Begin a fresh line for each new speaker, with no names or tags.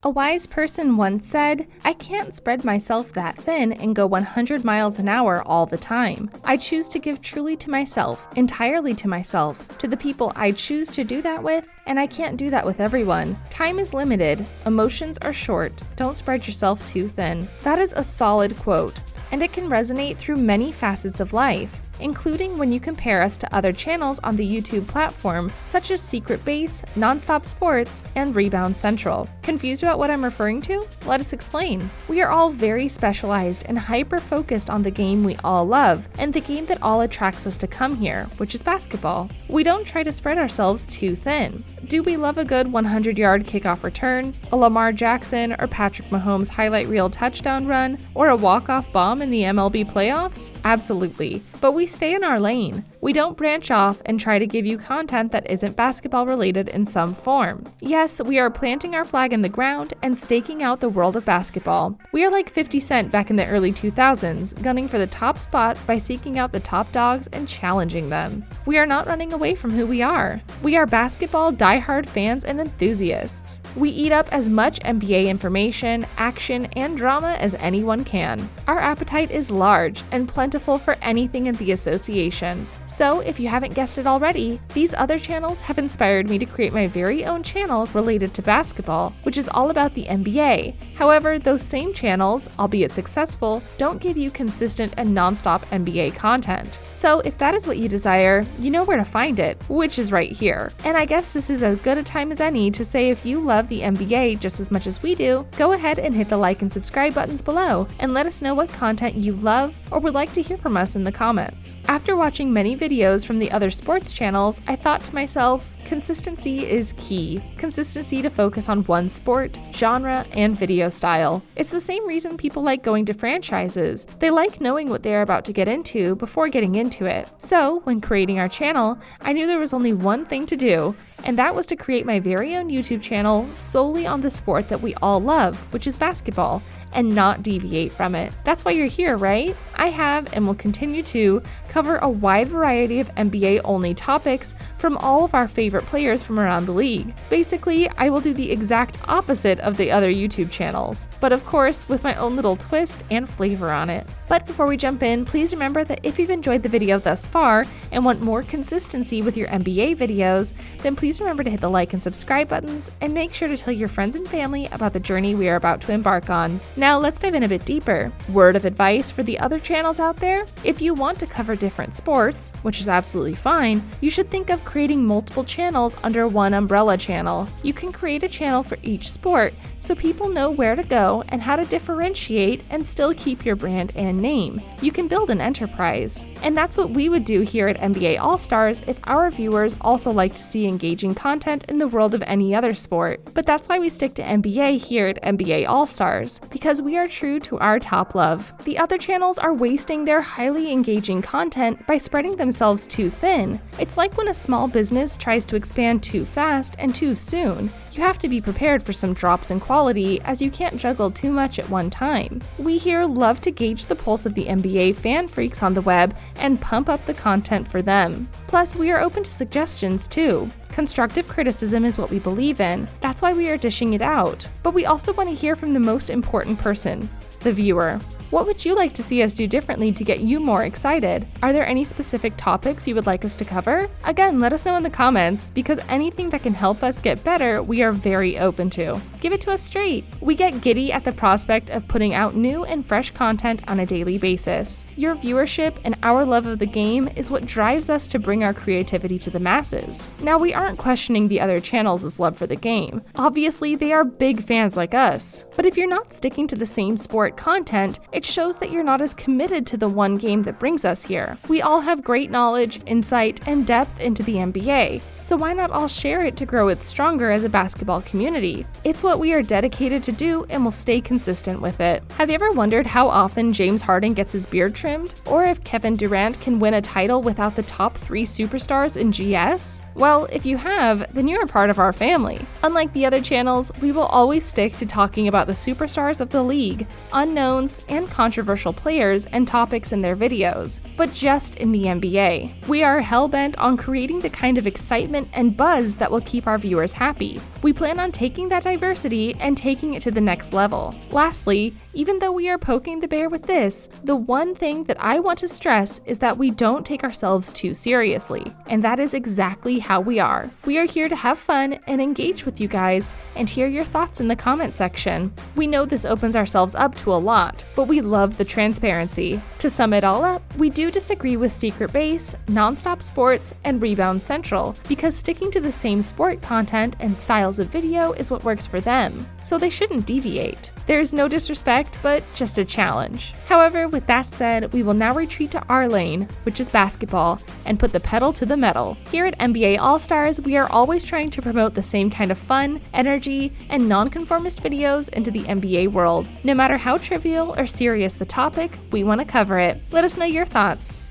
A wise person once said, "I can't spread myself that thin and go 100 miles an hour all the time. I choose to give truly to myself, entirely to myself, to the people I choose to do that with, and I can't do that with everyone. Time is limited, emotions are short, don't spread yourself too thin." That is a solid quote, and it can resonate through many facets of life, including when you compare us to other channels on the YouTube platform, such as Secret Base, Nonstop Sports, and Rebound Central. Confused about what I'm referring to? Let us explain. We are all very specialized and hyper-focused on the game we all love, and the game that all attracts us to come here, which is basketball. We don't try to spread ourselves too thin. Do we love a good 100-yard kickoff return, a Lamar Jackson or Patrick Mahomes highlight reel touchdown run, or a walk-off bomb in the MLB playoffs? Absolutely. But we stay in our lane. We don't branch off and try to give you content that isn't basketball related in some form. Yes, we are planting our flag in the ground and staking out the world of basketball. We are like 50 Cent back in the early 2000s, gunning for the top spot by seeking out the top dogs and challenging them. We are not running away from who we are. We are basketball diehard fans and enthusiasts. We eat up as much NBA information, action, and drama as anyone can. Our appetite is large and plentiful for anything in the association. So, if you haven't guessed it already, these other channels have inspired me to create my very own channel related to basketball, which is all about the NBA. However, those same channels, albeit successful, don't give you consistent and non-stop NBA content. So, if that is what you desire, you know where to find it, which is right here. And I guess this is as good a time as any to say if you love the NBA just as much as we do, go ahead and hit the like and subscribe buttons below and let us know what content you love or would like to hear from us in the comments. After watching many videos from the other sports channels, I thought to myself, consistency is key. Consistency to focus on one sport, genre, and video style. It's the same reason people like going to franchises. They like knowing what they're about to get into before getting into it. So, when creating our channel, I knew there was only one thing to do, and that was to create my very own YouTube channel solely on the sport that we all love, which is basketball, and not deviate from it. That's why you're here, right? I have and will continue to cover a wide variety of NBA-only topics from all of our favorite players from around the league. Basically, I will do the exact opposite of the other YouTube channels, but of course with my own little twist and flavor on it. But before we jump in, please remember that if you've enjoyed the video thus far and want more consistency with your NBA videos, then please remember to hit the like and subscribe buttons and make sure to tell your friends and family about the journey we are about to embark on. Now let's dive in a bit deeper. Word of advice for the other channels out there: if you want to cover different sports, which is absolutely fine, you should think of creating multiple channels under one umbrella channel. You can create a channel for each sport so people know where to go and how to differentiate and still keep your brand and name. You can build an enterprise. And that's what we would do here at NBA All-Stars if our viewers also like to see engaging content in the world of any other sport. But that's why we stick to NBA here at NBA All-Stars, because we are true to our top love. The other channels are wasting their highly engaging content by spreading themselves too thin. It's like when a small business tries to expand too fast and too soon. You have to be prepared for some drops in quality, as you can't juggle too much at one time. We here love to gauge the pulse of the NBA fan freaks on the web and pump up the content for them. Plus, we are open to suggestions too. Constructive criticism is what we believe in. That's why we are dishing it out. But we also want to hear from the most important person, the viewer. What would you like to see us do differently to get you more excited? Are there any specific topics you would like us to cover? Again, let us know in the comments, because anything that can help us get better, we are very open to. Give it to us straight. We get giddy at the prospect of putting out new and fresh content on a daily basis. Your viewership and our love of the game is what drives us to bring our creativity to the masses. Now, we aren't questioning the other channels' love for the game. Obviously, they are big fans like us. But if you're not sticking to the same sport content, it shows that you're not as committed to the one game that brings us here. We all have great knowledge, insight, and depth into the NBA, so why not all share it to grow it stronger as a basketball community? It's what we are dedicated to do, and will stay consistent with it. Have you ever wondered how often James Harden gets his beard trimmed? Or if Kevin Durant can win a title without the top 3 superstars in GS? Well, if you have, then you're a part of our family. Unlike the other channels, we will always stick to talking about the superstars of the league. unknowns, and controversial players and topics in their videos, but just in the NBA. We are hell-bent on creating the kind of excitement and buzz that will keep our viewers happy. We plan on taking that diversity and taking it to the next level. Lastly, even though we are poking the bear with this, the one thing that I want to stress is that we don't take ourselves too seriously, and that is exactly how we are. We are here to have fun and engage with you guys and hear your thoughts in the comment section. We know this opens ourselves up to a lot, but we love the transparency. To sum it all up, we do disagree with Secret Base, Nonstop Sports, and Rebound Central because sticking to the same sport content and styles of video is what works for them, so they shouldn't deviate. There's no disrespect, but just a challenge. However, with that said, we will now retreat to our lane, which is basketball, and put the pedal to the metal. Here at NBA All-Stars, we are always trying to promote the same kind of fun, energy, and non-conformist videos into the NBA world. No matter how trivial or serious the topic, we want to cover it. Let us know your thoughts.